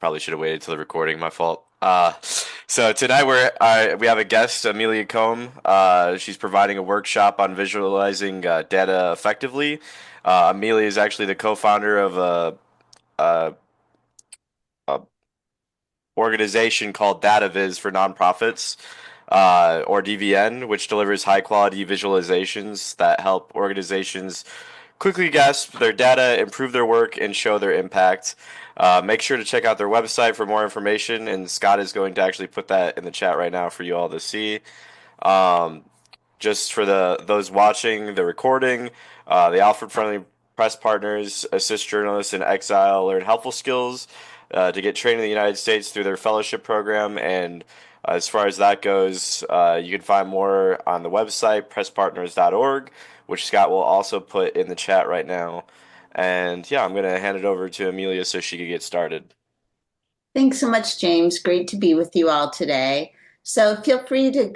Probably should have waited till the recording. My fault. So tonight we have a guest, Amelia Kohm. She's providing a workshop on visualizing data effectively. Amelia is actually the co-founder of a organization called DataViz for nonprofits, or DVN, which delivers high quality visualizations that help organizations quickly grasp their data, improve their work, and show their impact. Make sure to check out their website for more information, and Scott is going to actually put that in the chat right now for you all to see. Um, just for those watching the recording, the Alfred Friendly Press Partners assist journalists in exile learn helpful skills to get trained in the United States through their fellowship program. And as far as that goes, you can find more on the website presspartners.org, which Scott will also put in the chat right now. And yeah, I'm going to hand it over to Amelia so she can get started. Thanks so much, James. Great to be with you all today. So feel free to,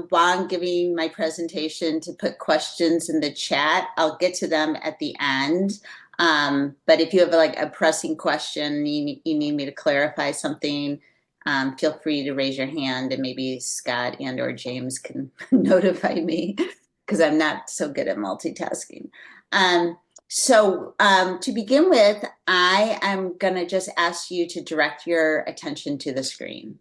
while I'm giving my presentation, to put questions in the chat. I'll get to them at the end. But if you have like a pressing question, you need me to clarify something, feel free to raise your hand and maybe Scott and or James can notify me because I'm not so good at multitasking. To begin with, I am going to just ask you to direct your attention to the screen.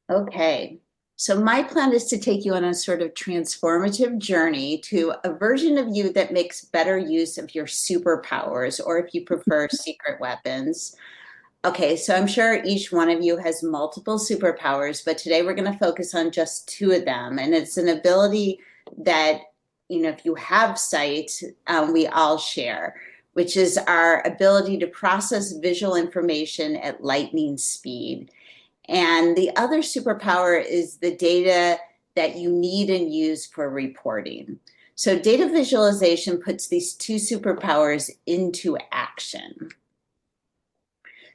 Okay, so my plan is to take you on a sort of transformative journey to a version of you that makes better use of your superpowers, or if you prefer, secret weapons. Okay, so I'm sure each one of you has multiple superpowers, but today we're going to focus on just two of them. And it's an ability that, if you have sight, we all share, which is our ability to process visual information at lightning speed. And the other superpower is the data that you need and use for reporting. So data visualization puts these two superpowers into action.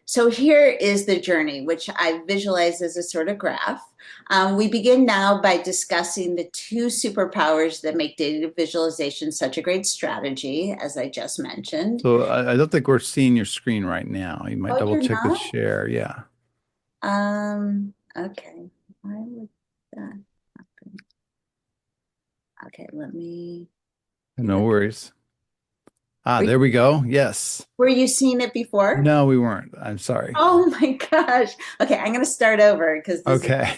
So here is the journey, which I visualize as a sort of graph. We begin now by discussing the two superpowers that make data visualization such a great strategy, as I just mentioned. So I don't think we're seeing your screen right now. You might Oh, double you're check the not? share. Yeah. Okay. Why would that happen? Okay, let me do No that. worries. Ah, Were there you, we go. Yes. were you seeing it before? No, we weren't. I'm sorry. Oh my gosh. Okay, I'm going to start over because this is, Okay.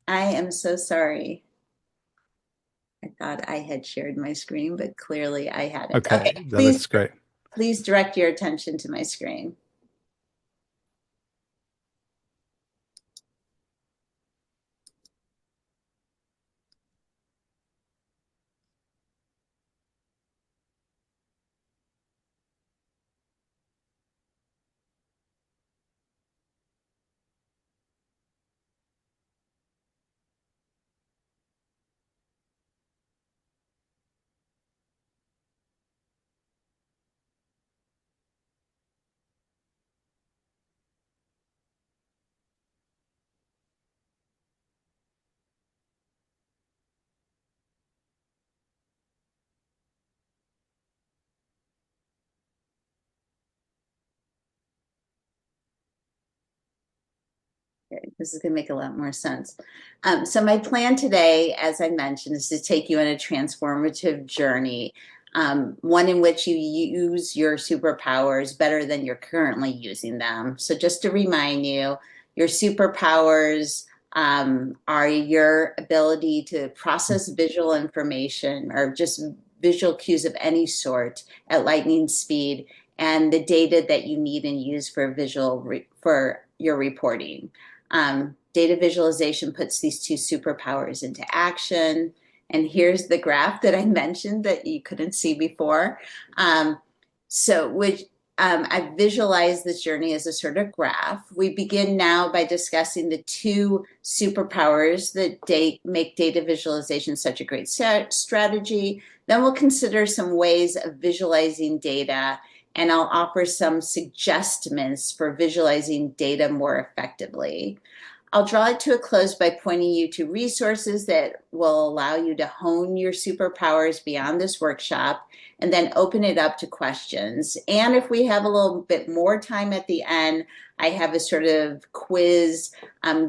I am so sorry. I thought I had shared my screen, but clearly I hadn't. Okay. Okay, That looks great. please direct your attention to my screen. Okay, this is going to make a lot more sense. So my plan today, as I mentioned, is to take you on a transformative journey, one in which you use your superpowers better than you're currently using them. So just to remind you, your superpowers are your ability to process visual information or just visual cues of any sort at lightning speed and the data that you need and use for for your reporting. Data visualization puts these two superpowers into action. And here's the graph that I mentioned that you couldn't see before. I visualize this journey as a sort of graph. We begin now by discussing the two superpowers that make data visualization such a great strategy. Then we'll consider some ways of visualizing data, and I'll offer some suggestions for visualizing data more effectively. I'll draw it to a close by pointing you to resources that will allow you to hone your superpowers beyond this workshop, and then open it up to questions. And if we have a little bit more time at the end, I have a sort of quiz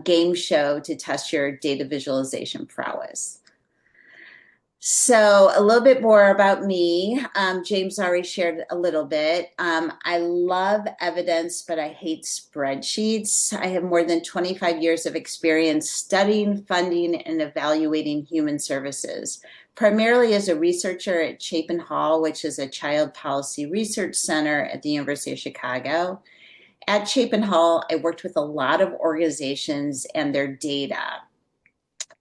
game show to test your data visualization prowess. So a little bit more about me. James already shared a little bit. I love evidence, but I hate spreadsheets. I have more than 25 years of experience studying, funding, and evaluating human services, primarily as a researcher at Chapin Hall, which is a child policy research center at the University of Chicago. At Chapin Hall, I worked with a lot of organizations and their data.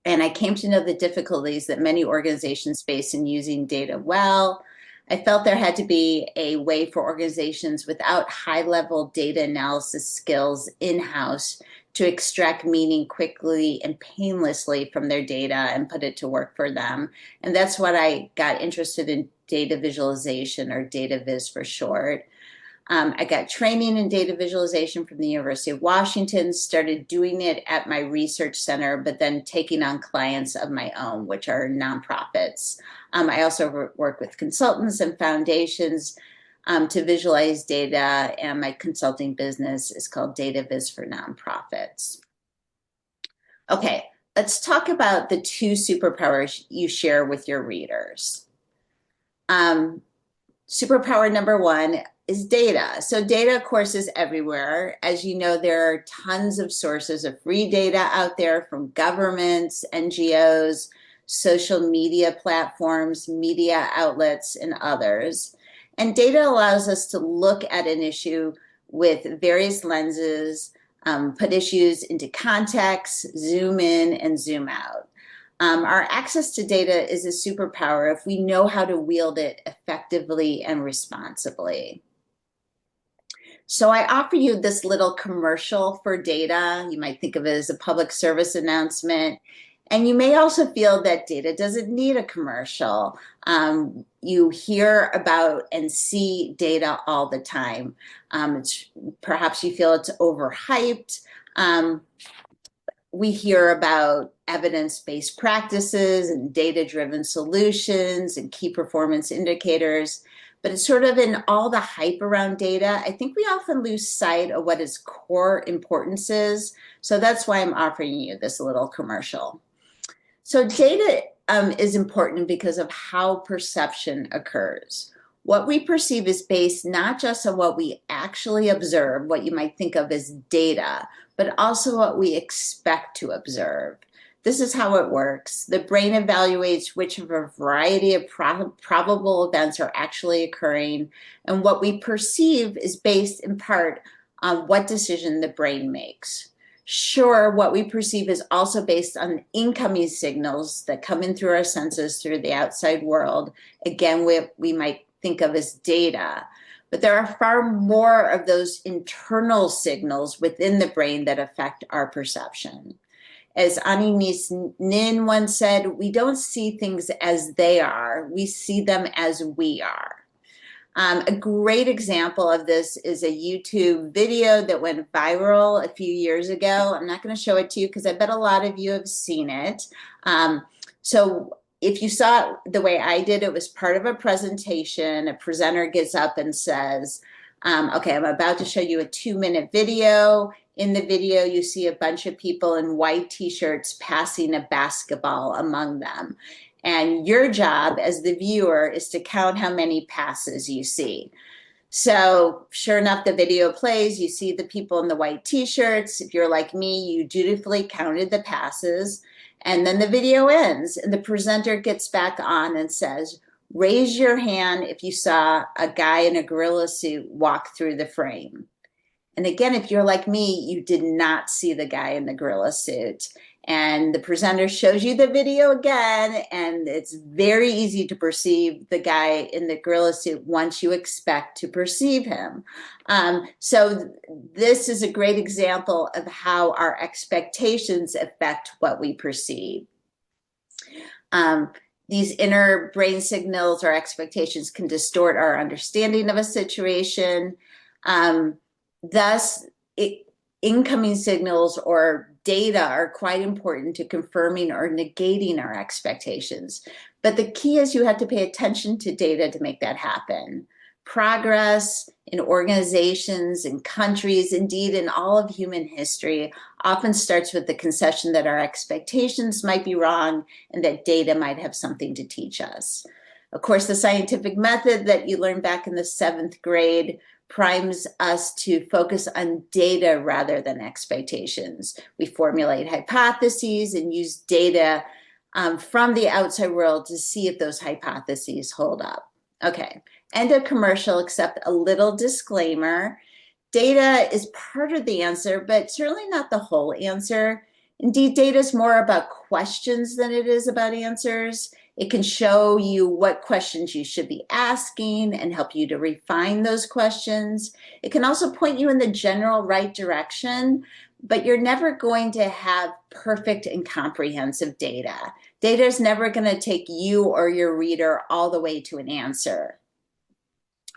And I came to know the difficulties that many organizations face in using data well. I felt there had to be a way for organizations without high-level data analysis skills in-house to extract meaning quickly and painlessly from their data and put it to work for them. And that's what I got interested in data visualization, or data viz for short. I got training in data visualization from the University of Washington, started doing it at my research center, but then taking on clients of my own, which are nonprofits. I also work with consultants and foundations to visualize data, and my consulting business is called Data Viz for Nonprofits. Okay, let's talk about the two superpowers you share with your readers. Superpower number one is data. So data, of course, is everywhere. As you know, there are tons of sources of free data out there from governments, NGOs, social media platforms, media outlets, and others. And data allows us to look at an issue with various lenses, put issues into context, zoom in and zoom out. Our access to data is a superpower if we know how to wield it effectively and responsibly. So I offer you this little commercial for data. You might think of it as a public service announcement. And you may also feel that data doesn't need a commercial. You hear about and see data all the time. Perhaps you feel it's overhyped. We hear about evidence-based practices and data-driven solutions and key performance indicators, but it's sort of in all the hype around data, I think we often lose sight of what its core importance is. So that's why I'm offering you this little commercial. So data is important because of how perception occurs. What we perceive is based not just on what we actually observe, what you might think of as data, but also what we expect to observe. This is how it works. The brain evaluates which of a variety of probable events are actually occurring, and what we perceive is based in part on what decision the brain makes. Sure, what we perceive is also based on incoming signals that come in through our senses through the outside world. Again, we might think of as data. But there are far more of those internal signals within the brain that affect our perception. As Ani Nin once said, we don't see things as they are, we see them as we are. A great example of this is a YouTube video that went viral a few years ago. I'm not going to show it to you because I bet a lot of you have seen it. So if you saw it the way I did, it was part of a presentation. A presenter gets up and says, okay, I'm about to show you a 2-minute video. In the video, you see a bunch of people in white t-shirts passing a basketball among them. And your job as the viewer is to count how many passes you see. So sure enough, the video plays, you see the people in the white t-shirts. If you're like me, you dutifully counted the passes. And then the video ends and the presenter gets back on and says, Raise your hand if you saw a guy in a gorilla suit walk through the frame. And again, if you're like me, you did not see the guy in the gorilla suit. And the presenter shows you the video again, and it's very easy to perceive the guy in the gorilla suit once you expect to perceive him. So this is a great example of how our expectations affect what we perceive. These inner brain signals or expectations can distort our understanding of a situation. Thus, incoming signals or data are quite important to confirming or negating our expectations. But the key is you have to pay attention to data to make that happen. Progress in organizations, in countries, indeed in all of human history, often starts with the concession that our expectations might be wrong and that data might have something to teach us. Of course, the scientific method that you learned back in the 7th grade primes us to focus on data rather than expectations. We formulate hypotheses and use data from the outside world to see if those hypotheses hold up. Okay, end of commercial, except a little disclaimer. Data is part of the answer, but certainly not the whole answer. Indeed, data is more about questions than it is about answers. It can show you what questions you should be asking and help you to refine those questions. It can also point you in the general right direction, but you're never going to have perfect and comprehensive data. Data is never going to take you or your reader all the way to an answer.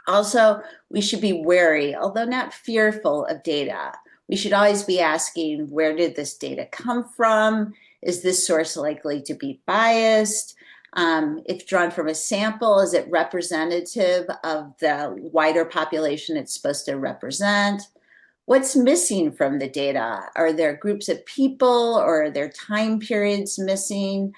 Also, we should be wary, although not fearful, of data. We should always be asking, where did this data come from? Is this source likely to be biased? If drawn from a sample, is it representative of the wider population it's supposed to represent? What's missing from the data? Are there groups of people or are there time periods missing?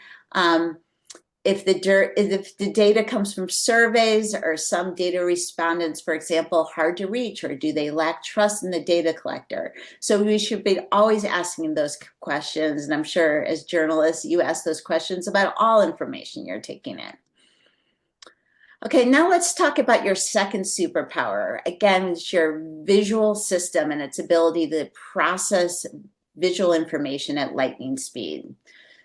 If the data comes from surveys, or some data respondents, for example, hard to reach, or do they lack trust in the data collector? So we should be always asking those questions. And I'm sure as journalists, you ask those questions about all information you're taking in. Okay, now let's talk about your second superpower. Again, it's your visual system and its ability to process visual information at lightning speed.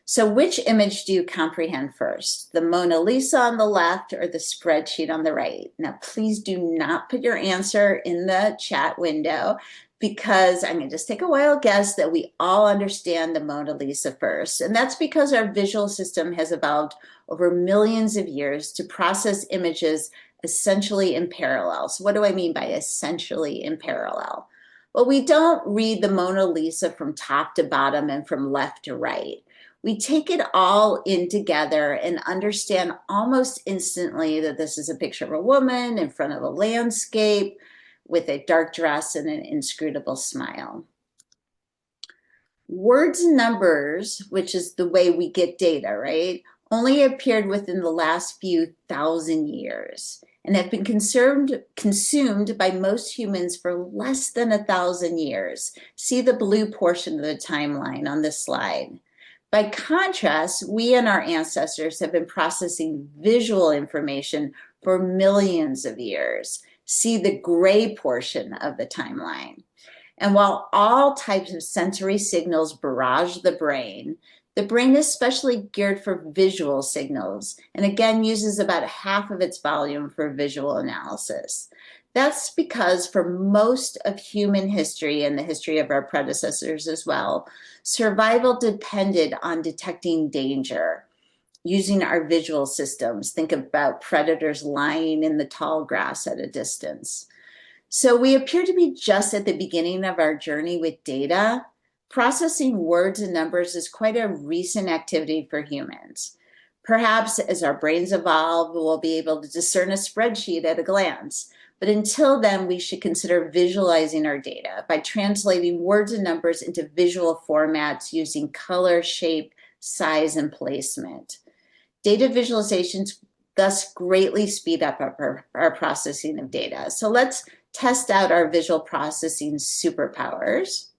So which image do you comprehend first? The Mona Lisa on the left or the spreadsheet on the right? Now, please do not put your answer in the chat window, because I'm going to just take a wild guess that we all understand the Mona Lisa first. And that's because our visual system has evolved over millions of years to process images essentially in parallel. So what do I mean by essentially in parallel? Well, we don't read the Mona Lisa from top to bottom and from left to right. We take it all in together and understand almost instantly that this is a picture of a woman in front of a landscape with a dark dress and an inscrutable smile. Words and numbers, which is the way we get data, right, only appeared within the last few thousand years and have been consumed by most humans for less than 1,000 years. See the blue portion of the timeline on this slide. By contrast, we and our ancestors have been processing visual information for millions of years. See the gray portion of the timeline. And while all types of sensory signals barrage the brain is specially geared for visual signals, and again uses about half of its volume for visual analysis. That's because for most of human history and the history of our predecessors as well, survival depended on detecting danger using our visual systems. Think about predators lying in the tall grass at a distance. So we appear to be just at the beginning of our journey with data. Processing words and numbers is quite a recent activity for humans. Perhaps as our brains evolve, we'll be able to discern a spreadsheet at a glance. But until then, we should consider visualizing our data by translating words and numbers into visual formats using color, shape, size, and placement. Data visualizations thus greatly speed up our processing of data. So let's test out our visual processing superpowers.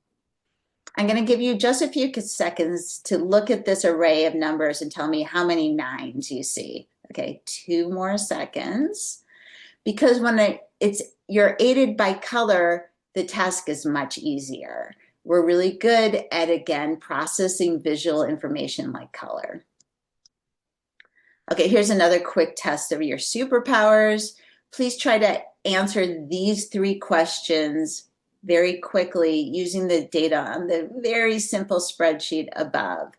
I'm going to give you just a few seconds to look at this array of numbers and tell me how many nines you see. Okay, 2 more seconds. Because when you're aided by color, the task is much easier. We're really good at, again, processing visual information like color. Okay, here's another quick test of your superpowers. Please try to answer these 3 questions very quickly using the data on the very simple spreadsheet above.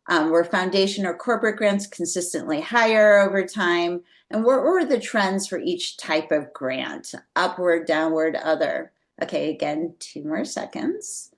Were foundation or corporate grants consistently higher over time? And what were the trends for each type of grant? Upward, downward, other. Okay, again, 2 more seconds.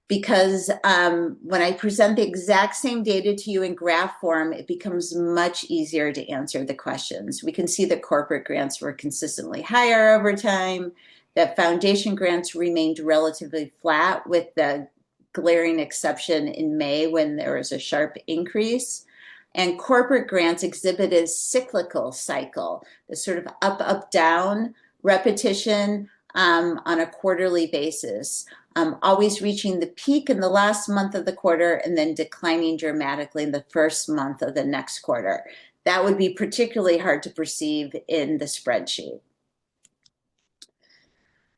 Because when I present the exact same data to you in graph form, it becomes much easier to answer the questions. We can see that corporate grants were consistently higher over time, that foundation grants remained relatively flat with the glaring exception in May when there was a sharp increase. And corporate grants exhibited a cyclical cycle, the sort of up, up, down repetition on a quarterly basis, always reaching the peak in the last month of the quarter and then declining dramatically in the first month of the next quarter. That would be particularly hard to perceive in the spreadsheet.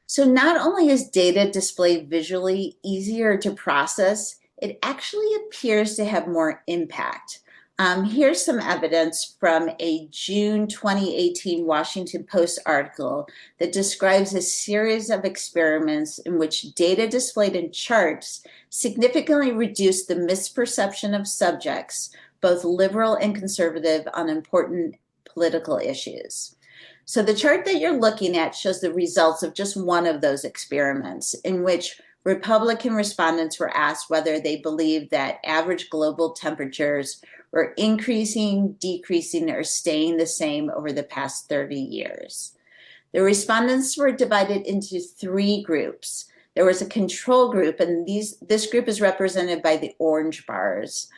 So not only is data displayed visually easier to process, it actually appears to have more impact. Here's some evidence from a June 2018 Washington Post article that describes a series of experiments in which data displayed in charts significantly reduced the misperception of subjects, both liberal and conservative, on important political issues. So the chart that you're looking at shows the results of just one of those experiments in which Republican respondents were asked whether they believed that average global temperatures were increasing, decreasing, or staying the same over the past 30 years. The respondents were divided into 3 groups. There was a control group, and this group is represented by the orange bars.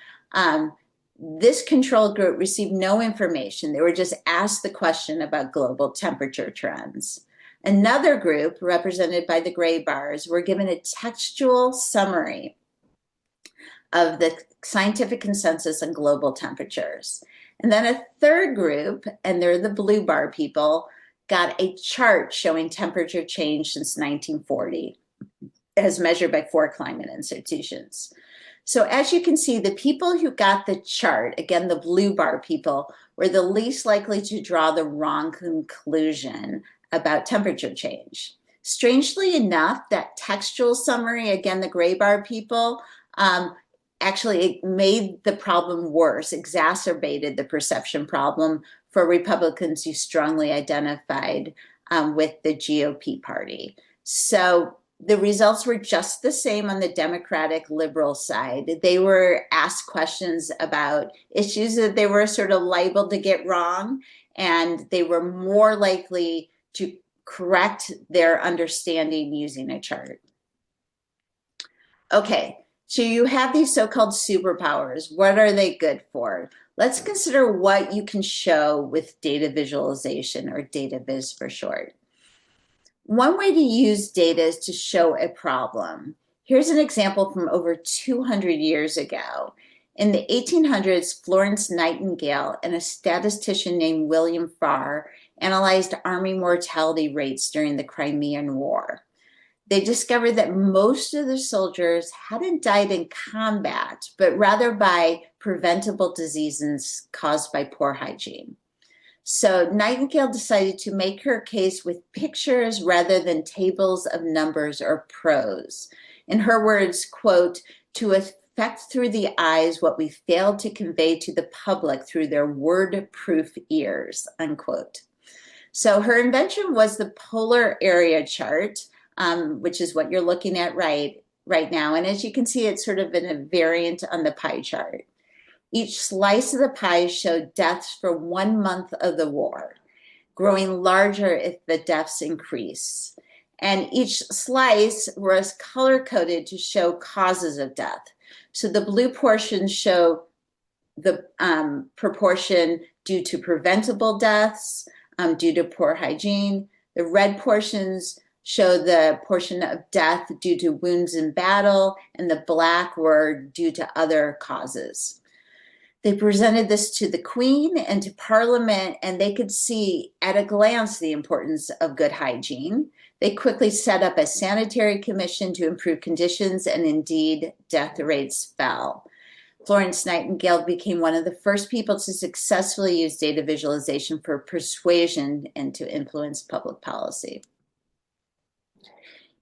This control group received no information. They were just asked the question about global temperature trends. Another group, represented by the gray bars, were given a textual summary of the scientific consensus on global temperatures. And then a third group, and they're the blue bar people, got a chart showing temperature change since 1940 as measured by 4 climate institutions. So as you can see, the people who got the chart, again, the blue bar people, were the least likely to draw the wrong conclusion about temperature change. Strangely enough, that textual summary, again, the gray bar people, actually it made the problem worse, exacerbated the perception problem for Republicans who strongly identified with the GOP party. So the results were just the same on the Democratic liberal side. They were asked questions about issues that they were sort of liable to get wrong, and they were more likely to correct their understanding using a chart. Okay, so you have these so-called superpowers. What are they good for? Let's consider what you can show with data visualization, or data viz for short. One way to use data is to show a problem. Here's an example from over 200 years ago. In the 1800s, Florence Nightingale and a statistician named William Farr analyzed army mortality rates during the Crimean War. They discovered that most of the soldiers hadn't died in combat, but rather by preventable diseases caused by poor hygiene. So Nightingale decided to make her case with pictures rather than tables of numbers or prose. In her words, quote, to affect through the eyes what we failed to convey to the public through their word-proof ears, unquote. So her invention was the polar area chart, which is what you're looking at right now. And as you can see, it's sort of in a variant on the pie chart. Each slice of the pie showed deaths for 1 month of the war, growing larger if the deaths increase. And each slice was color-coded to show causes of death. So the blue portions show the proportion due to preventable deaths, due to poor hygiene. The red portions show the portion of death due to wounds in battle, and the black were due to other causes. They presented this to the Queen and to Parliament, and they could see at a glance the importance of good hygiene. They quickly set up a sanitary commission to improve conditions, and indeed, death rates fell. Florence Nightingale became one of the first people to successfully use data visualization for persuasion and to influence public policy.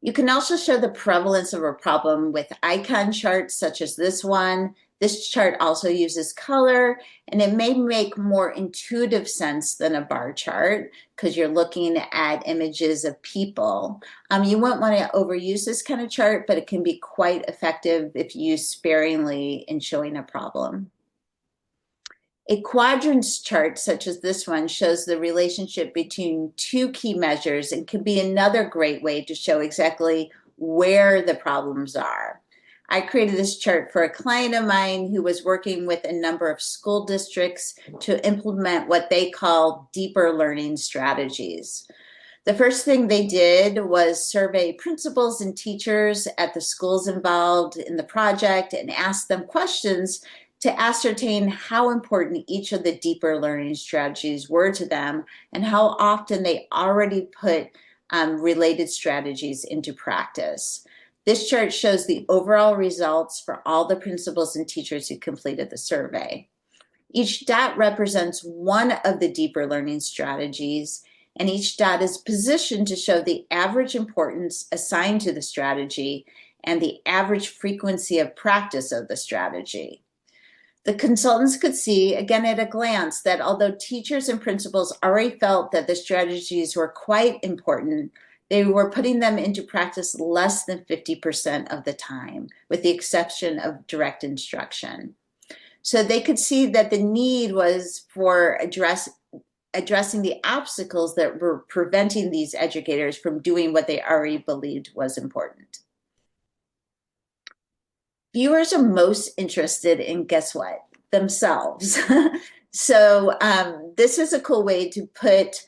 You can also show the prevalence of a problem with icon charts such as this one. This chart also uses color, and it may make more intuitive sense than a bar chart because you're looking at images of people. You won't want to overuse this kind of chart, but it can be quite effective if used sparingly in showing a problem. A quadrants chart, such as this one, shows the relationship between two key measures and can be another great way to show exactly where the problems are. I created this chart for a client of mine who was working with a number of school districts to implement what they call deeper learning strategies. The first thing they did was survey principals and teachers at the schools involved in the project and ask them questions to ascertain how important each of the deeper learning strategies were to them and how often they already put related strategies into practice. This chart shows the overall results for all the principals and teachers who completed the survey. Each dot represents one of the deeper learning strategies, and each dot is positioned to show the average importance assigned to the strategy and the average frequency of practice of the strategy. The consultants could see, again at a glance, that although teachers and principals already felt that the strategies were quite important, they were putting them into practice less than 50% of the time, with the exception of direct instruction. So they could see that the need was for addressing the obstacles that were preventing these educators from doing what they already believed was important. Viewers are most interested in, guess what? Themselves. So this is a cool way to put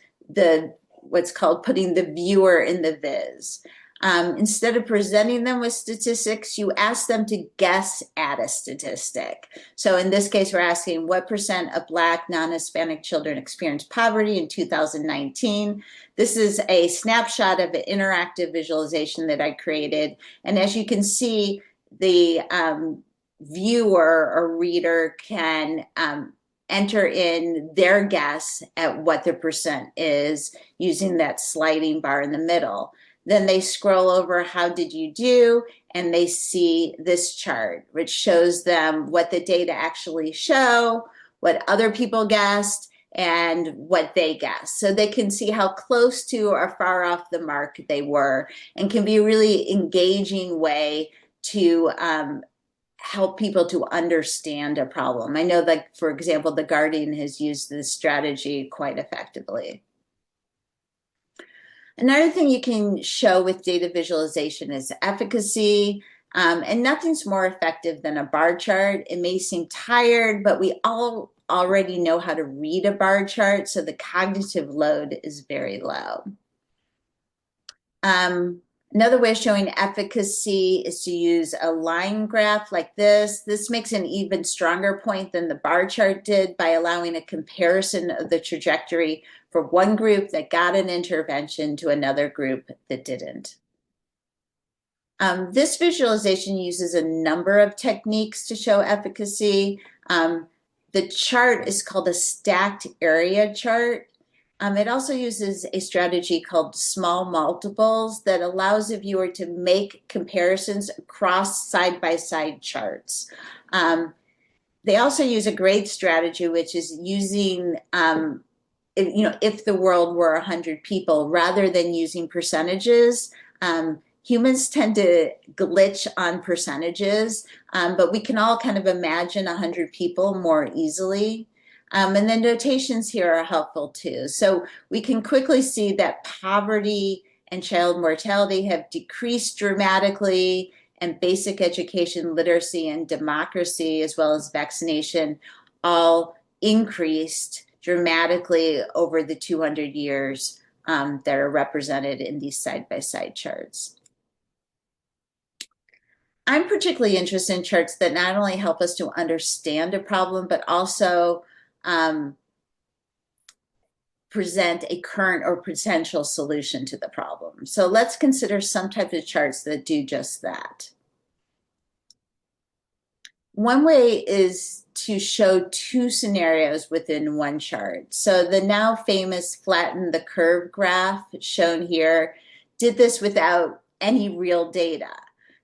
what's called putting the viewer in the viz. Instead of presenting them with statistics, you ask them to guess at a statistic. So in this case, we're asking what percent of Black non-Hispanic children experienced poverty in 2019. This is a snapshot of an interactive visualization that I created. And as you can see, the viewer or reader can enter in their guess at what the percent is using that sliding bar in the middle. Then they scroll over, how did you do? And they see this chart, which shows them what the data actually show, what other people guessed, and what they guessed. So they can see how close to or far off the mark they were, and can be a really engaging way to help people to understand a problem. I know that, for example, The Guardian has used this strategy quite effectively. Another thing you can show with data visualization is efficacy, and nothing's more effective than a bar chart. It may seem tired, but we all already know how to read a bar chart, so the cognitive load is very low. Another way of showing efficacy is to use a line graph like this. This makes an even stronger point than the bar chart did by allowing a comparison of the trajectory for one group that got an intervention to another group that didn't. This visualization uses a number of techniques to show efficacy. The chart is called a stacked area chart. It also uses a strategy called small multiples that allows a viewer to make comparisons across side-by-side charts. They also use a great strategy, which is using, if the world were 100 people, rather than using percentages. Humans tend to glitch on percentages, but we can all kind of imagine 100 people more easily. And then notations here are helpful too. So we can quickly see that poverty and child mortality have decreased dramatically, and basic education, literacy, and democracy, as well as vaccination, all increased dramatically over the 200 years that are represented in these side-by-side charts. I'm particularly interested in charts that not only help us to understand a problem, but also present a current or potential solution to the problem. So let's consider some type of charts that do just that. One way is to show two scenarios within one chart. So the now famous flatten the curve graph shown here did this without any real data.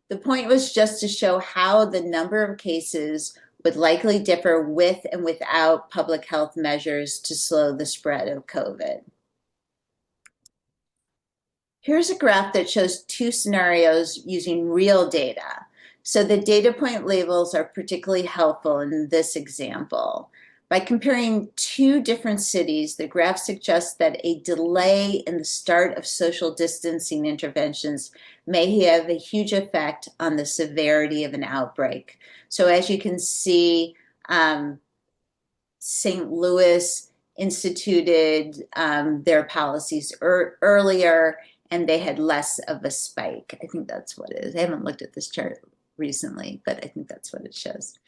The point was just to show how the number of cases would likely differ with and without public health measures to slow the spread of COVID. Here's a graph that shows two scenarios using real data. So the data point labels are particularly helpful in this example. By comparing two different cities, the graph suggests that a delay in the start of social distancing interventions may have a huge effect on the severity of an outbreak. So as you can see, St. Louis instituted their policies earlier, and they had less of a spike. I think that's what it is. I haven't looked at this chart recently, but I think that's what it shows.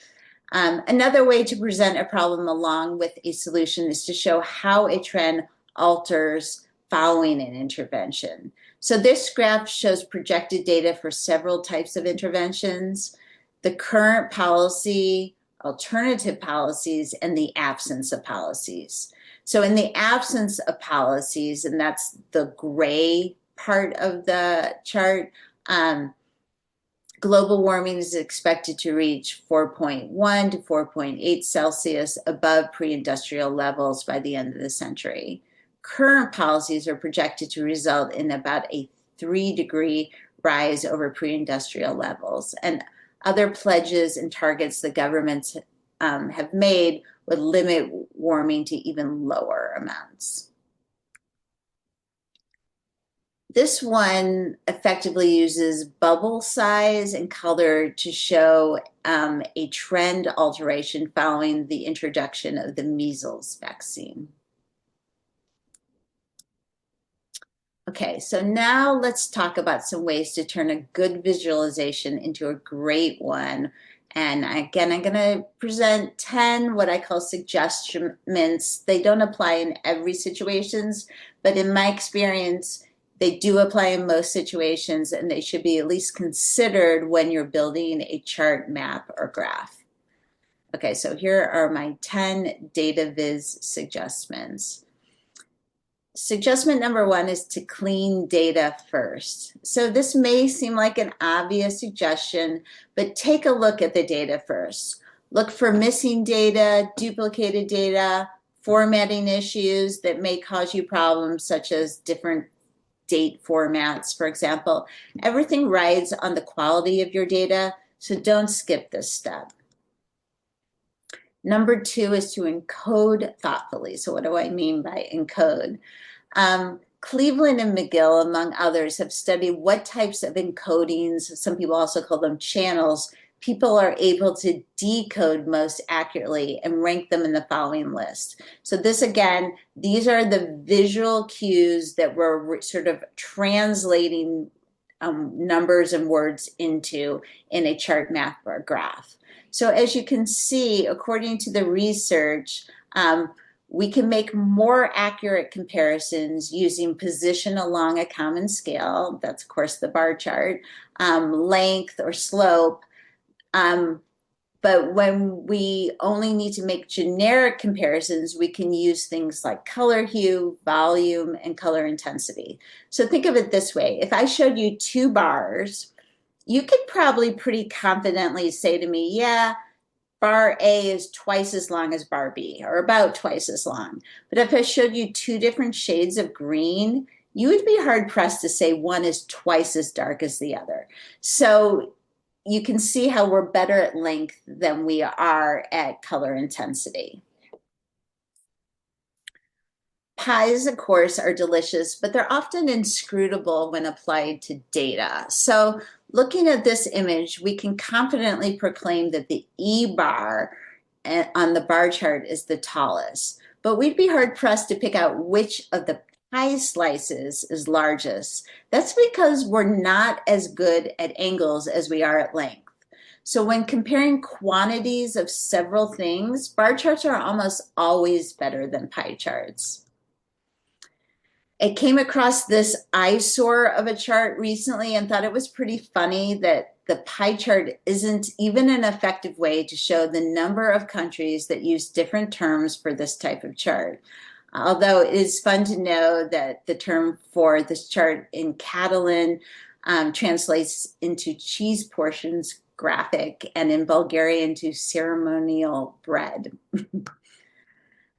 Another way to present a problem along with a solution is to show how a trend alters following an intervention. So this graph shows projected data for several types of interventions, the current policy, alternative policies, and the absence of policies. So in the absence of policies, and that's the gray part of the chart, global warming is expected to reach 4.1 to 4.8 Celsius above pre-industrial levels by the end of the century. Current policies are projected to result in about a 3-degree rise over pre-industrial levels. And other pledges and targets the governments have made would limit warming to even lower amounts. This one effectively uses bubble size and color to show a trend alteration following the introduction of the measles vaccine. Okay, so now let's talk about some ways to turn a good visualization into a great one. And again, I'm going to present 10 what I call suggestions. They don't apply in every situations, but in my experience, they do apply in most situations, and they should be at least considered when you're building a chart, map, or graph. Okay, so here are my 10 data viz suggestions. Suggestion number 1 is to clean data first. So this may seem like an obvious suggestion, but take a look at the data first. Look for missing data, duplicated data, formatting issues that may cause you problems, such as different date formats, for example. Everything rides on the quality of your data, so don't skip this step. Number 2 is to encode thoughtfully. So what do I mean by encode? Cleveland and McGill, among others, have studied what types of encodings, some people also call them channels, people are able to decode most accurately and rank them in the following list. So this, again, these are the visual cues that we're sort of translating numbers and words into in a chart, map, or graph. So as you can see, according to the research, we can make more accurate comparisons using position along a common scale. That's, of course, the bar chart, length or slope. But when we only need to make generic comparisons, we can use things like color hue, volume, and color intensity. So think of it this way. If I showed you 2 bars, you could probably pretty confidently say to me, yeah, bar A is twice as long as bar B, or about twice as long. But if I showed you 2 different shades of green, you would be hard-pressed to say one is twice as dark as the other. So you can see how we're better at length than we are at color intensity. Pies, of course, are delicious, but they're often inscrutable when applied to data. So looking at this image, we can confidently proclaim that the E bar on the bar chart is the tallest, but we'd be hard pressed to pick out which of the pie slices is largest. That's because we're not as good at angles as we are at length. So when comparing quantities of several things, bar charts are almost always better than pie charts. I came across this eyesore of a chart recently and thought it was pretty funny that the pie chart isn't even an effective way to show the number of countries that use different terms for this type of chart. Although it is fun to know that the term for this chart in Catalan translates into cheese portions graphic, and in Bulgarian to ceremonial bread.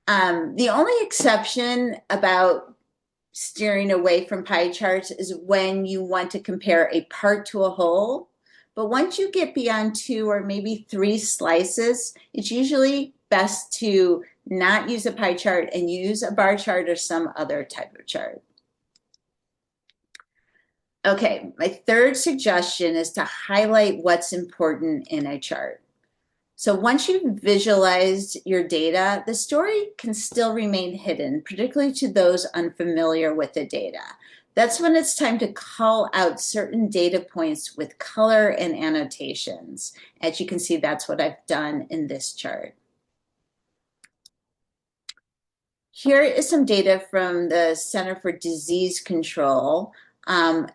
The only exception about steering away from pie charts is when you want to compare a part to a whole. But once you get beyond 2 or maybe 3 slices, it's usually best to not use a pie chart and use a bar chart or some other type of chart. Okay, my third suggestion is to highlight what's important in a chart. So once you've visualized your data, the story can still remain hidden, particularly to those unfamiliar with the data. That's when it's time to call out certain data points with color and annotations. As you can see, that's what I've done in this chart. Here is some data from the Center for Disease Control.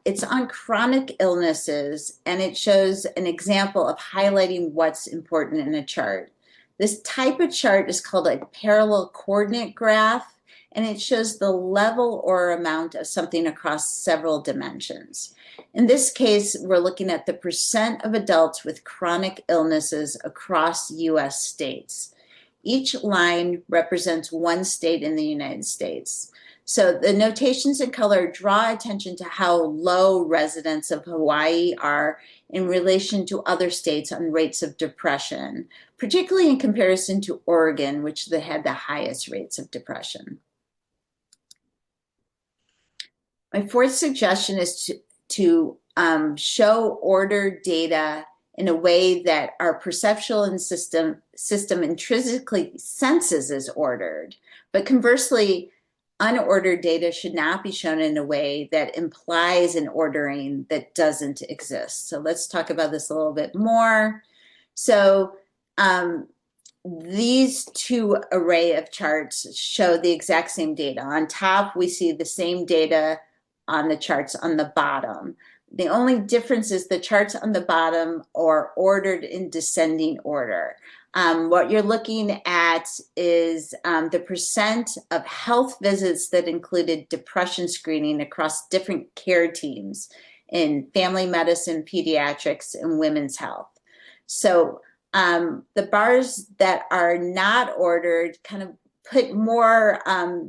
It's on chronic illnesses, and it shows an example of highlighting what's important in a chart. This type of chart is called a parallel coordinate graph, and it shows the level or amount of something across several dimensions. In this case, we're looking at the percent of adults with chronic illnesses across US states. Each line represents one state in the United States. So the notations in color draw attention to how low residents of Hawaii are in relation to other states on rates of depression, particularly in comparison to Oregon, which had the highest rates of depression. My fourth suggestion is to show ordered data in a way that our perceptual and system intrinsically senses is ordered. But conversely, unordered data should not be shown in a way that implies an ordering that doesn't exist. So let's talk about this a little bit more. So these two array of charts show the exact same data. On top, we see the same data on the charts on the bottom. The only difference is the charts on the bottom are ordered in descending order. What you're looking at is the percent of health visits that included depression screening across different care teams in family medicine, pediatrics, and women's health. So the bars that are not ordered kind of put more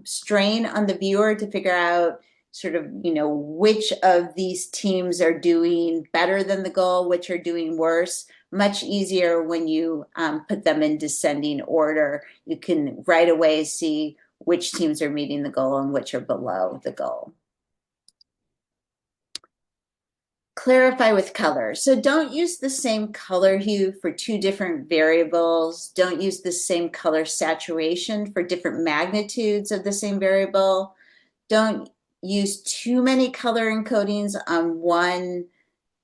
strain on the viewer to figure out sort of, which of these teams are doing better than the goal, which are doing worse. Much easier when you put them in descending order. You can right away see which teams are meeting the goal and which are below the goal. Clarify with color. So don't use the same color hue for 2 different variables. Don't use the same color saturation for different magnitudes of the same variable. Don't use too many color encodings on one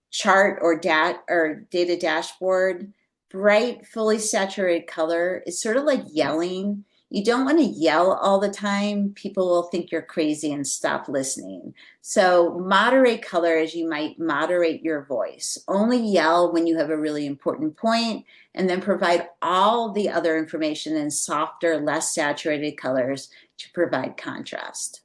chart or data dashboard. Bright, fully saturated color is sort of like yelling. You don't want to yell all the time. People will think you're crazy and stop listening. So moderate color as you might moderate your voice. Only yell when you have a really important point, and then provide all the other information in softer, less saturated colors to provide contrast.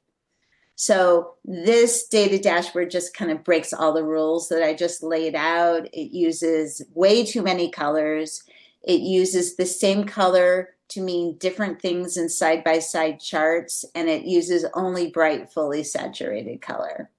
So this data dashboard just kind of breaks all the rules that I just laid out. It uses way too many colors. It uses the same color to mean different things in side-by-side charts, and it uses only bright, fully saturated color.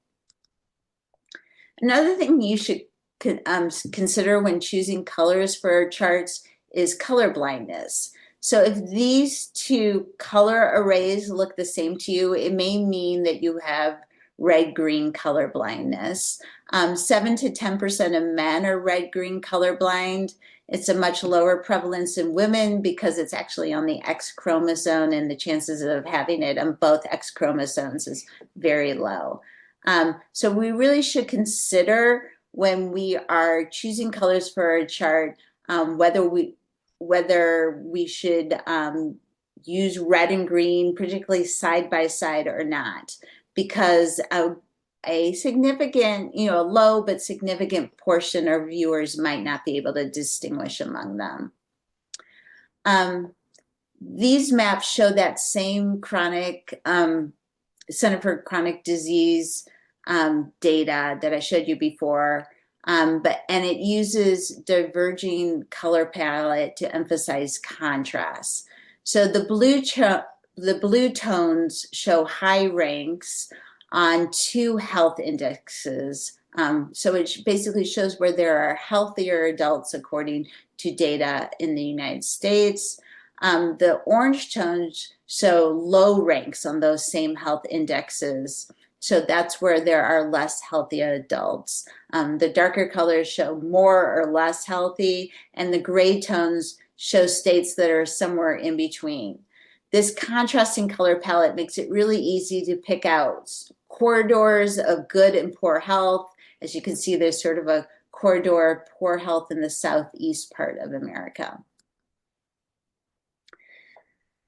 Another thing you should consider when choosing colors for charts is color blindness. So if these 2 color arrays look the same to you, it may mean that you have red-green color blindness. 7 to 10% of men are red-green colorblind. It's a much lower prevalence in women because it's actually on the X chromosome, and the chances of having it on both X chromosomes is very low. So we really should consider when we are choosing colors for a chart, whether we should use red and green, particularly side by side or not, because a significant, a low but significant portion of viewers might not be able to distinguish among them. These maps show that same chronic Center for Chronic Disease data that I showed you before, and it uses diverging color palette to emphasize contrast. So the blue tones show high ranks on 2 health indexes. So it basically shows where there are healthier adults according to data in the United States. The orange tones show low ranks on those same health indexes. So that's where there are less healthy adults. The darker colors show more or less healthy, and the gray tones show states that are somewhere in between. This contrasting color palette makes it really easy to pick out corridors of good and poor health. As you can see, there's sort of a corridor of poor health in the southeast part of America.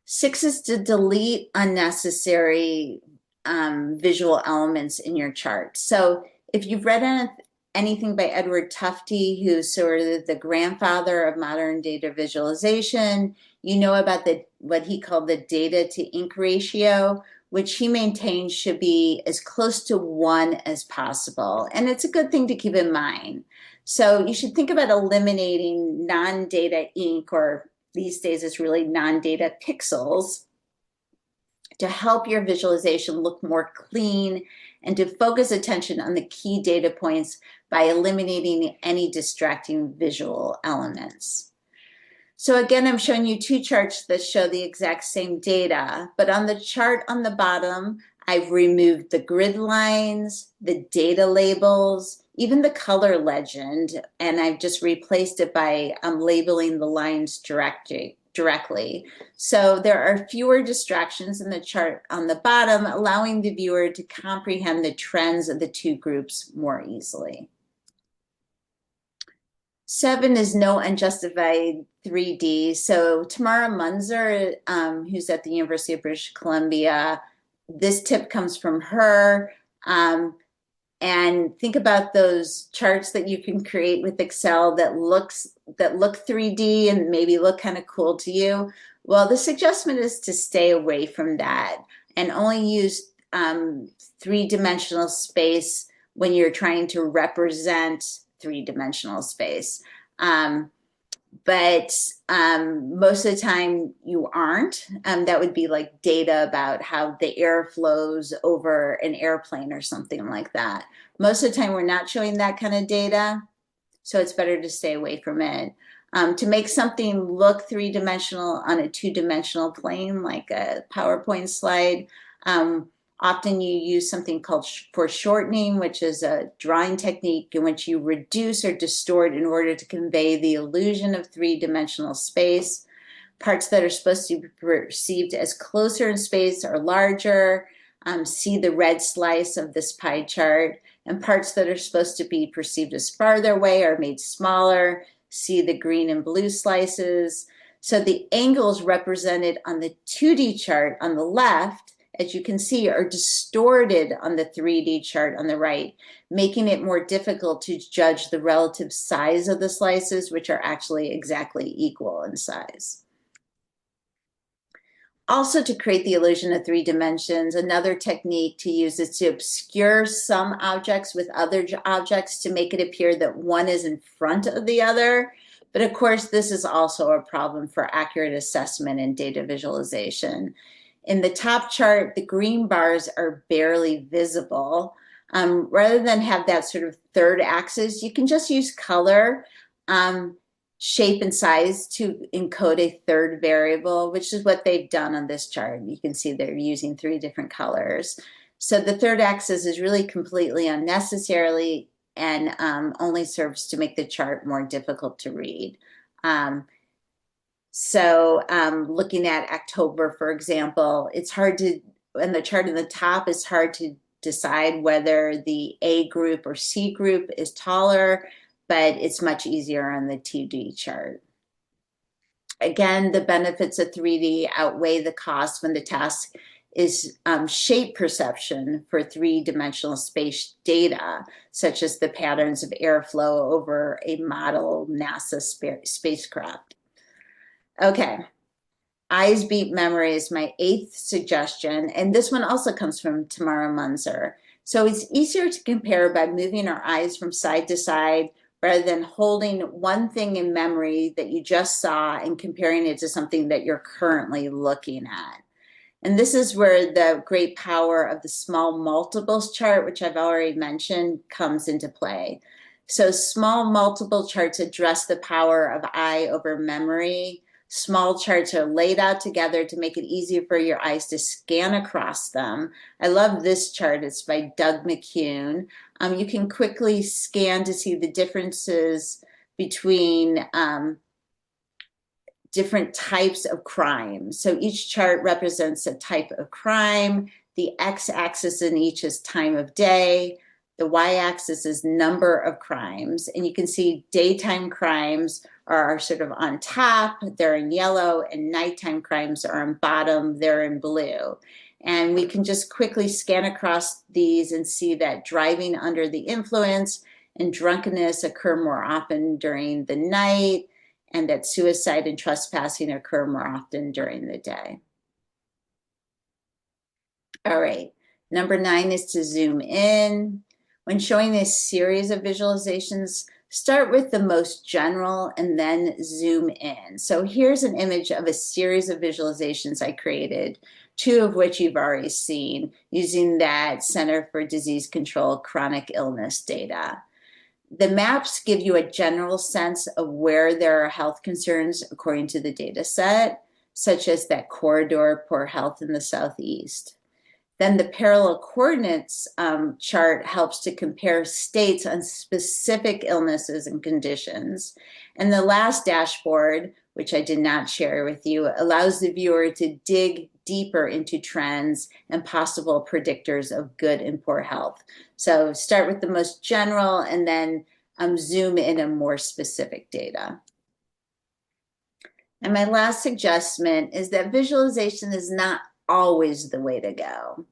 6 is to delete unnecessary visual elements in your chart. So if you've read anything by Edward Tufte, who's sort of the grandfather of modern data visualization, you know about what he called the data to ink ratio, which he maintains should be as close to 1 as possible. And it's a good thing to keep in mind. So you should think about eliminating non-data ink, or these days it's really non-data pixels, to help your visualization look more clean and to focus attention on the key data points by eliminating any distracting visual elements. So again, I'm showing you 2 charts that show the exact same data, but on the chart on the bottom, I've removed the grid lines, the data labels, even the color legend, and I've just replaced it by labeling the lines directly. So there are fewer distractions in the chart on the bottom, allowing the viewer to comprehend the trends of the 2 groups more easily. 7 is no unjustified 3D. So Tamara Munzer, who's at the University of British Columbia, this tip comes from her. And think about those charts that you can create with Excel that look 3D and maybe look kind of cool to you. Well, the suggestion is to stay away from that and only use 3-dimensional space when you're trying to represent 3-dimensional space. But most of the time you aren't. That would be like data about how the air flows over an airplane or something like that. Most of the time we're not showing that kind of data, so it's better to stay away from it. To make something look 3-dimensional on a 2-dimensional plane, like a PowerPoint slide, often you use something called foreshortening, which is a drawing technique in which you reduce or distort in order to convey the illusion of 3-dimensional space. Parts that are supposed to be perceived as closer in space are larger. See the red slice of this pie chart. And parts that are supposed to be perceived as farther away are made smaller. See the green and blue slices. So the angles represented on the 2D chart on the left, as you can see, are distorted on the 3D chart on the right, making it more difficult to judge the relative size of the slices, which are actually exactly equal in size. Also, to create the illusion of 3 dimensions, another technique to use is to obscure some objects with other objects to make it appear that one is in front of the other. But of course, this is also a problem for accurate assessment and data visualization. In the top chart, the green bars are barely visible. Rather than have that sort of third axis, you can just use color, shape, and size to encode a third variable, which is what they've done on this chart. You can see they're using 3 different colors. So the third axis is really completely unnecessarily and only serves to make the chart more difficult to read. Looking at October, for example, it's hard to, and the chart in the top is hard to decide whether the A group or C group is taller, but it's much easier on the 2D chart. Again, the benefits of 3D outweigh the cost when the task is shape perception for three-dimensional space data, such as the patterns of airflow over a model NASA spacecraft. Okay, eyes beat memory is my 8th suggestion, and this one also comes from Tamara Munzer. So it's easier to compare by moving our eyes from side to side rather than holding one thing in memory that you just saw and comparing it to something that you're currently looking at. And this is where the great power of the small multiples chart, which I've already mentioned, comes into play. So small multiple charts address the power of eye over memory. Small charts are laid out together to make it easier for your eyes to scan across them. I love this chart. It's by Doug McCune. You can quickly scan to see the differences between different types of crime. So each chart represents a type of crime. The x-axis in each is time of day. The y-axis is number of crimes. And you can see daytime crimes are sort of on top, they're in yellow, and nighttime crimes are on bottom, they're in blue. And we can just quickly scan across these and see that driving under the influence and drunkenness occur more often during the night, and that suicide and trespassing occur more often during the day. All right, number 9 is to zoom in. When showing a series of visualizations, start with the most general and then zoom in. So here's an image of a series of visualizations I created, 2 of which you've already seen, using that Center for Disease Control chronic illness data. The maps give you a general sense of where there are health concerns according to the data set, such as that corridor poor health in the southeast. Then the parallel coordinates chart helps to compare states on specific illnesses and conditions. And the last dashboard, which I did not share with you, allows the viewer to dig deeper into trends and possible predictors of good and poor health. So start with the most general and then zoom in on more specific data. And my last suggestion is that visualization is not always the way to go.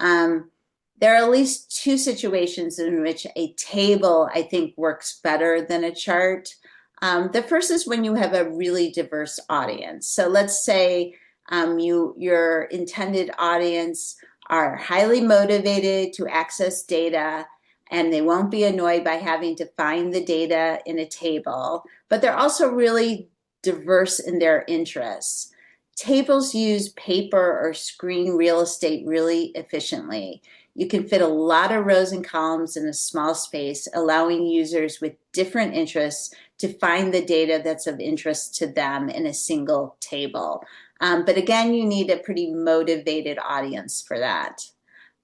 There are at least 2 situations in which a table, I think, works better than a chart. The first is when you have a really diverse audience. So let's say your intended audience are highly motivated to access data, and they won't be annoyed by having to find the data in a table, but they're also really diverse in their interests. Tables use paper or screen real estate really efficiently. You can fit a lot of rows and columns in a small space, allowing users with different interests to find the data that's of interest to them in a single table. But again, you need a pretty motivated audience for that.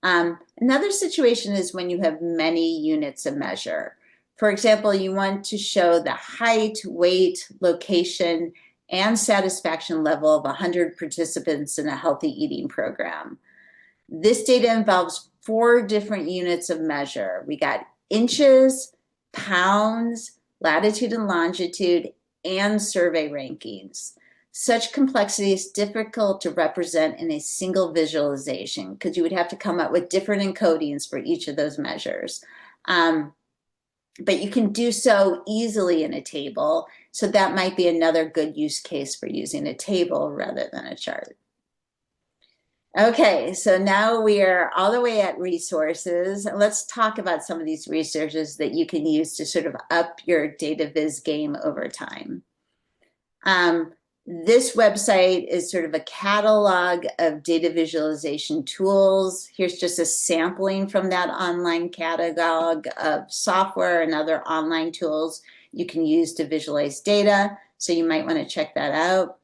Another situation is when you have many units of measure. For example, you want to show the height, weight, location, and satisfaction level of 100 participants in a healthy eating program. This data involves 4 different units of measure. We got inches, pounds, latitude and longitude, and survey rankings. Such complexity is difficult to represent in a single visualization because you would have to come up with different encodings for each of those measures. But you can do so easily in a table, so that might be another good use case for using a table rather than a chart. Okay, so now we are all the way at resources. Let's talk about some of these resources that you can use to sort of up your data viz game over time. This website is sort of a catalog of data visualization tools. Here's just a sampling from that online catalog of software and other online tools you can use to visualize data. So you might want to check that out.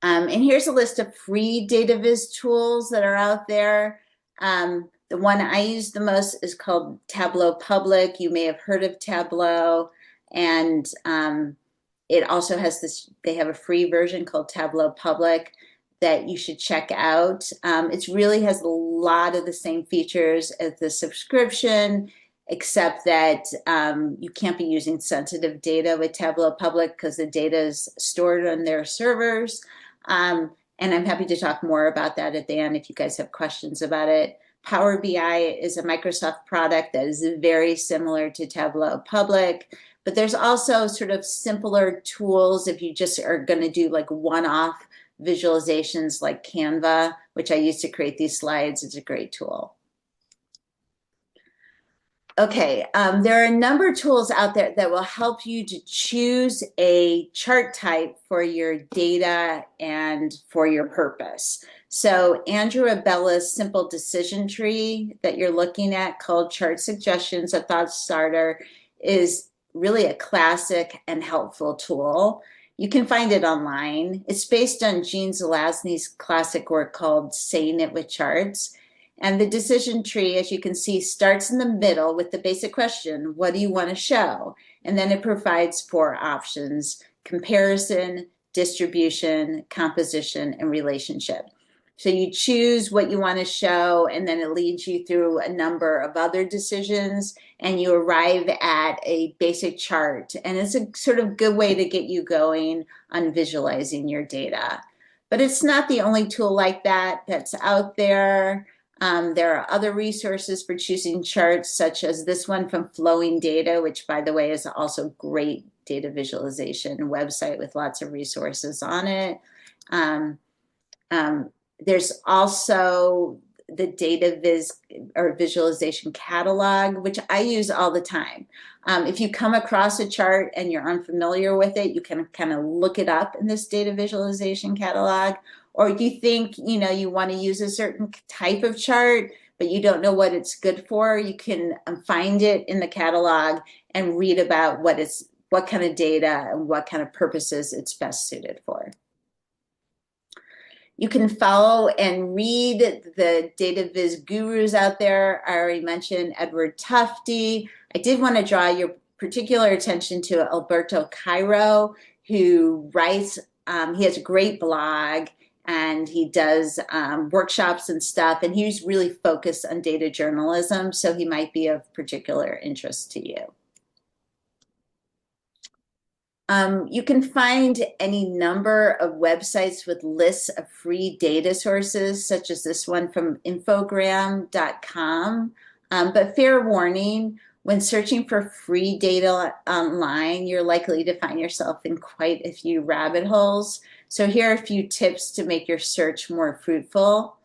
And here's a list of free data viz tools that are out there. The one I use the most is called Tableau Public. You may have heard of Tableau. And it also has this, they have a free version called Tableau Public that you should check out. It really has a lot of the same features as the subscription, except that you can't be using sensitive data with Tableau Public because the data is stored on their servers. And I'm happy to talk more about that at the end if you guys have questions about it. Power BI is a Microsoft product that is very similar to Tableau Public, but there's also sort of simpler tools if you just are going to do like one-off visualizations like Canva, which I use to create these slides. It's a great tool. Okay, there are a number of tools out there that will help you to choose a chart type for your data and for your purpose. So Andrew Abella's simple decision tree that you're looking at called Chart Suggestions, a thought starter, is really a classic and helpful tool. You can find it online. It's based on Gene Zelazny's classic work called Saying It with Charts. And the decision tree, as you can see, starts in the middle with the basic question, what do you want to show? And then it provides 4 options: comparison, distribution, composition, and relationship. So you choose what you want to show, and then it leads you through a number of other decisions, and you arrive at a basic chart. And it's a sort of good way to get you going on visualizing your data. But it's not the only tool like that that's out there. There are other resources for choosing charts, such as this one from Flowing Data, which, by the way, is also a great data visualization website with lots of resources on it. There's also the data viz or visualization catalog, which I use all the time. If you come across a chart and you're unfamiliar with it, you can kind of look it up in this data visualization catalog. Or you think, you want to use a certain type of chart, but you don't know what it's good for, you can find it in the catalog and read about what kind of data and what kind of purposes it's best suited for. You can follow and read the data viz gurus out there. I already mentioned Edward Tufte. I did want to draw your particular attention to Alberto Cairo, who writes, he has a great blog, and he does workshops and stuff, and he's really focused on data journalism, so he might be of particular interest to you. You can find any number of websites with lists of free data sources, such as this one from infogram.com. But fair warning, when searching for free data online, you're likely to find yourself in quite a few rabbit holes. So here are a few tips to make your search more fruitful.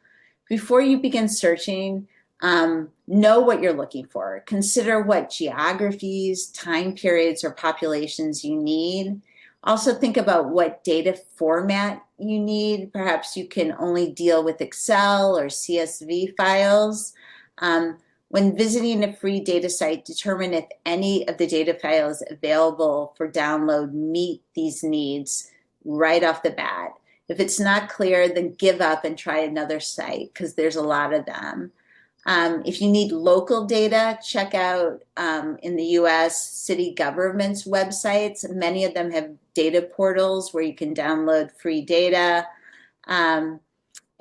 Before you begin searching, know what you're looking for. Consider what geographies, time periods, or populations you need. Also think about what data format you need. Perhaps you can only deal with Excel or CSV files. When visiting a free data site, determine if any of the data files available for download meet these needs right off the bat. If it's not clear, then give up and try another site, because there's a lot of them. If you need local data, check out in the US city governments websites. Many of them have data portals where you can download free data.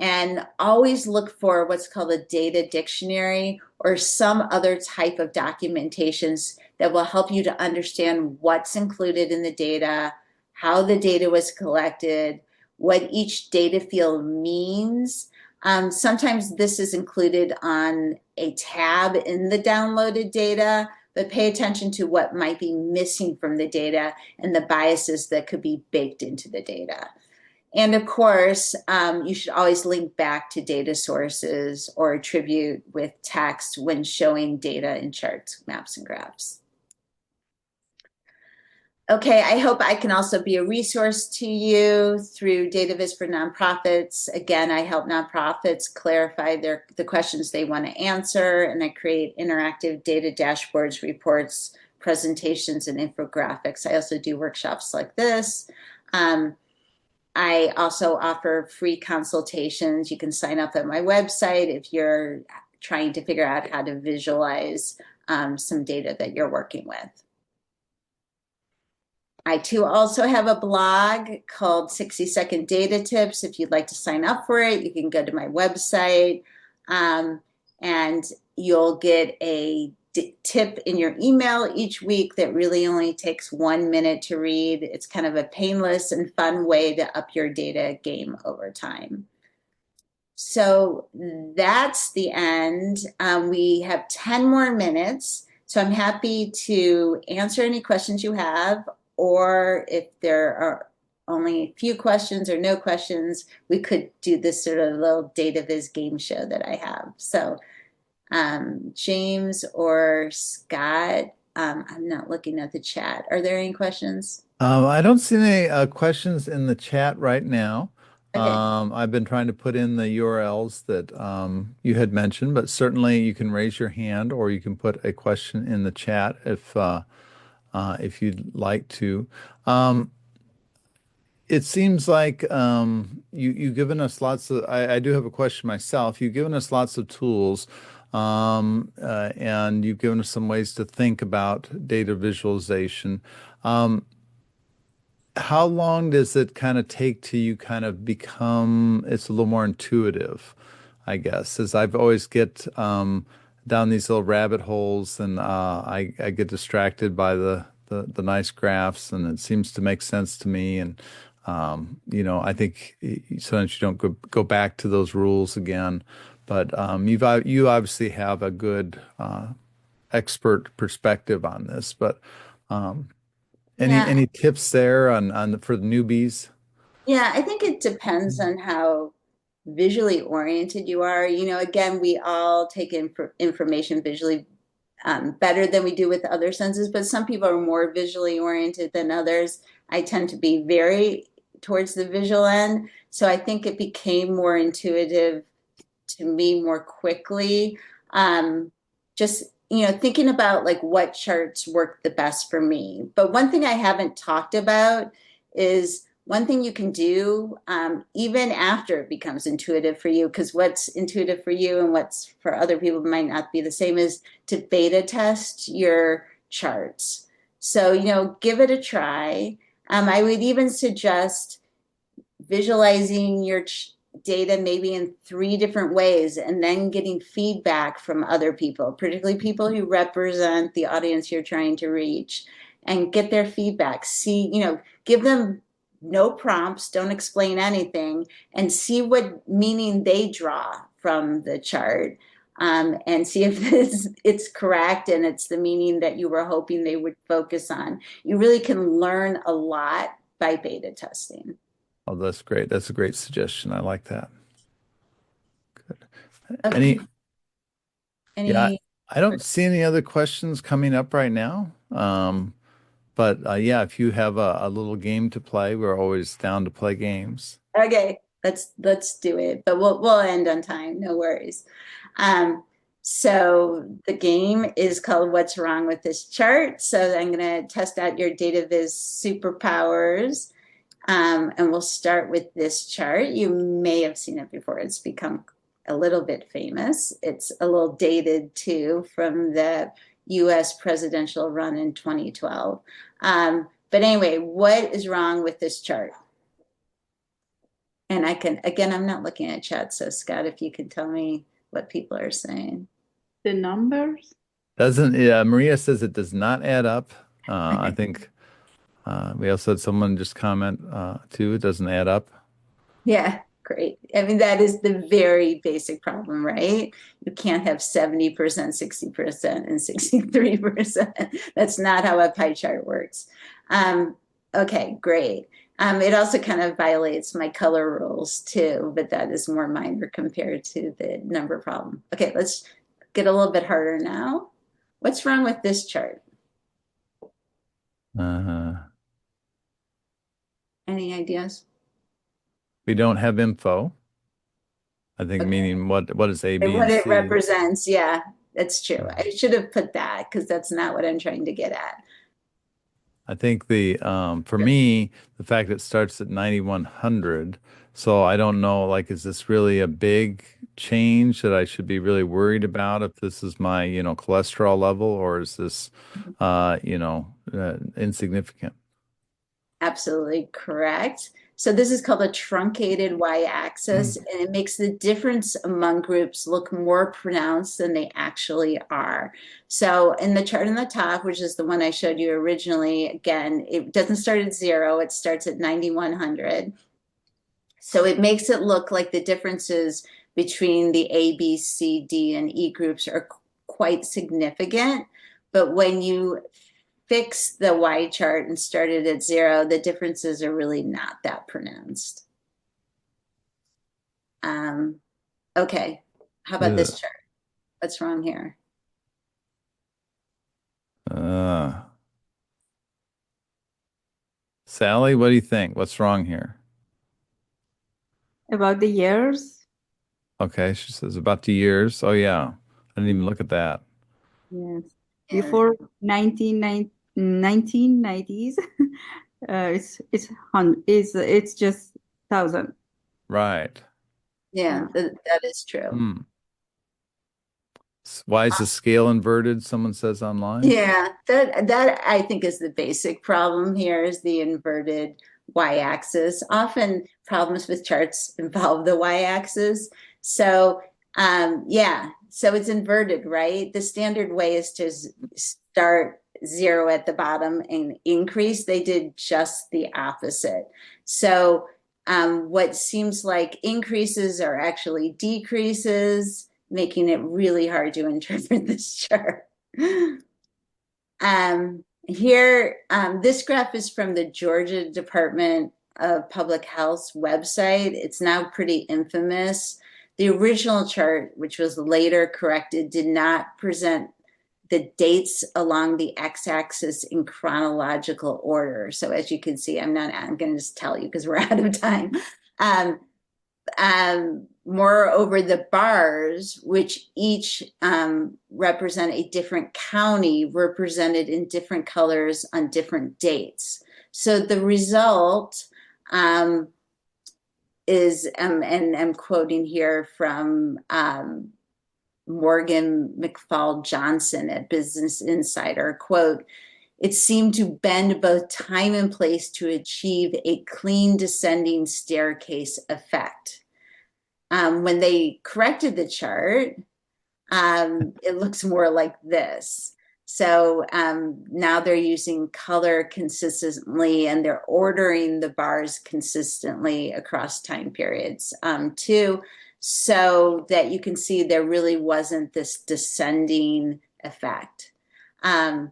And always look for what's called a data dictionary or some other type of documentations that will help you to understand what's included in the data, how the data was collected, what each data field means. Sometimes this is included on a tab in the downloaded data, but pay attention to what might be missing from the data and the biases that could be baked into the data. And of course, you should always link back to data sources or attribute with text when showing data in charts, maps, and graphs. Okay, I hope I can also be a resource to you through DataViz for Nonprofits. Again, I help nonprofits clarify the questions they want to answer, and I create interactive data dashboards, reports, presentations, and infographics. I also do workshops like this. I also offer free consultations. You can sign up at my website if you're trying to figure out how to visualize some data that you're working with. I too also have a blog called 60-Second Data Tips. If you'd like to sign up for it, you can go to my website, um, and you'll get a tip in your email each week that really only takes 1 minute to read. It's kind of a painless and fun way to up your data game over time. So that's the end. We have 10 more minutes. So I'm happy to answer any questions you have, or if there are only a few questions or no questions, we could do this sort of little data viz game show that I have. So James or Scott, I'm not looking at the chat. Are there any questions? I don't see any questions in the chat right now. Okay. I've been trying to put in the URLs that you had mentioned, but certainly you can raise your hand or you can put a question in the chat if you'd like to. Um, it seems like you've given us lots of. I do have a question myself. You've given us lots of tools, and you've given us some ways to think about data visualization. Um, how long does it kind of take to you kind of become it's a little more intuitive, I guess, as I've always get down these little rabbit holes and I get distracted by the nice graphs and it seems to make sense to me and I think sometimes you don't go back to those rules again, but you obviously have a good expert perspective on this, but um, Yeah, any tips there for the newbies? yeah, I think it depends on how visually oriented you are. Again, we all take information visually better than we do with other senses, but some people are more visually oriented than others. I tend to be very towards the visual end. So I think it became more intuitive to me more quickly. Just thinking about like what charts work the best for me. But one thing I haven't talked about is one thing you can do even after it becomes intuitive for you, because what's intuitive for you and what's for other people might not be the same, is to beta test your charts. So, give it a try. I would even suggest visualizing your data maybe in 3 different ways and then getting feedback from other people, particularly people who represent the audience you're trying to reach, and get their feedback. See, give them no prompts, don't explain anything, and see what meaning they draw from the chart. And see if it's correct and it's the meaning that you were hoping they would focus on. You really can learn a lot by beta testing. Oh, that's great. That's a great suggestion. I like that. Good. Okay. Any, yeah, Any, I don't see any other questions coming up right now. But yeah, if you have a little game to play, we're always down to play games. okay, let's do it. But we'll end on time, no worries. Um, so the game is called What's Wrong with This Chart? So I'm gonna test out your data viz superpowers. And we'll start with this chart. You may have seen it before. It's become a little bit famous. It's a little dated too, from the US presidential run in 2012. But anyway, what is wrong with this chart? And again, I'm not looking at chat. So Scott, if you can tell me what people are saying. The numbers? Doesn't, yeah, Maria says it does not add up. I think we also had someone just comment too, it doesn't add up. Yeah, great. I mean, that is the very basic problem, right? You can't have 70%, 60%, and 63%. That's not how a pie chart works. Okay, great. It also kind of violates my color rules too, but that is more minor compared to the number problem. Okay, let's get a little bit harder now. What's wrong with this chart? Uh, Any ideas? we don't have info. I think Okay. meaning what is A, And B, what and it C? represents, yeah, that's true. Yeah. I should have put that because that's not what I'm trying to get at. I think the for me, the fact that it starts at 9100, so I don't know, like, is this really a big change that I should be really worried about if this is my, cholesterol level, or is this insignificant? Absolutely correct. So this is called a truncated y-axis, and it makes the difference among groups look more pronounced than they actually are. So in the chart on the top, which is the one I showed you originally, again, it doesn't start at 0, it starts at 9100. So it makes it look like the differences between the A, B, C, D, and E groups are quite significant. But when you fix the Y chart and start it at 0, the differences are really not that pronounced. Okay, how about this Ugh. chart? What's wrong here? Uh, Sally, what do you think? What's wrong here? About the years? Okay, she says about the years. Oh yeah, I didn't even look at that. Yes. Yeah, Before 1990s, it's just thousand. Right. yeah, Yeah. that is true. Hmm. Why is the scale inverted? Someone says online. Yeah, that I think is the basic problem here is the inverted y-axis. Often problems with charts involve the y-axis. So yeah, so it's inverted, right? The standard way is to start 0 at the bottom and increase. They did just the opposite. So what seems like increases are actually decreases, making it really hard to interpret this chart. Here, this graph is from the Georgia Department of Public Health's website. It's now pretty infamous. The original chart, which was later corrected, did not present the dates along the x-axis in chronological order. So as you can see, I'm going to just tell you because we're out of time. Um, Moreover, the bars, which each represent a different county, were presented in different colors on different dates. So the result is, and I'm quoting here from Morgan McFall Johnson at Business Insider, quote, "It seemed to bend both time and place to achieve a clean descending staircase effect." When they corrected the chart, it looks more like this. So now they're using color consistently and they're ordering the bars consistently across time periods too, so that you can see there really wasn't this descending effect. So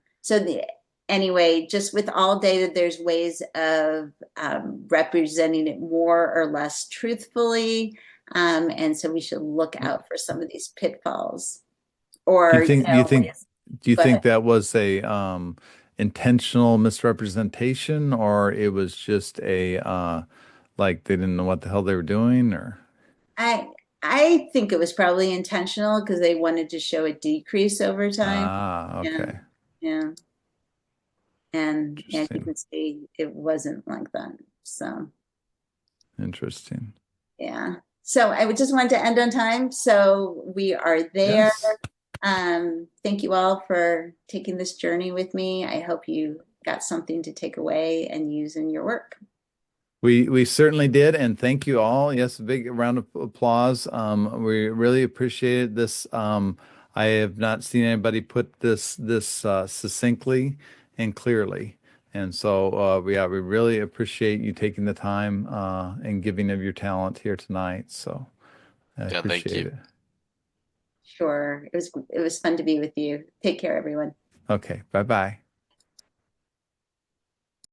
anyway, just with all data, there's ways of representing it more or less truthfully. And so we should look out for some of these pitfalls. Do you Or, think do you think do you go think ahead. that was a intentional misrepresentation or it was just a like they didn't know what the hell they were doing or I I think it was probably intentional because they wanted to show a decrease over time. Yeah, okay. yeah. And you Interesting. can see it wasn't like that. So Interesting. yeah. So I would just want to end on time. So we are there. Yes. Thank you all for taking this journey with me. I hope you got something to take away and use in your work. We certainly did, and thank you all. Yes, a big round of applause. We really appreciate this. I have not seen anybody put this succinctly and clearly, and so we really appreciate you taking the time and giving of your talent here tonight. So I Yeah, thank appreciate you. it. Sure. It was fun to be with you. Take care, everyone. Okay, bye bye.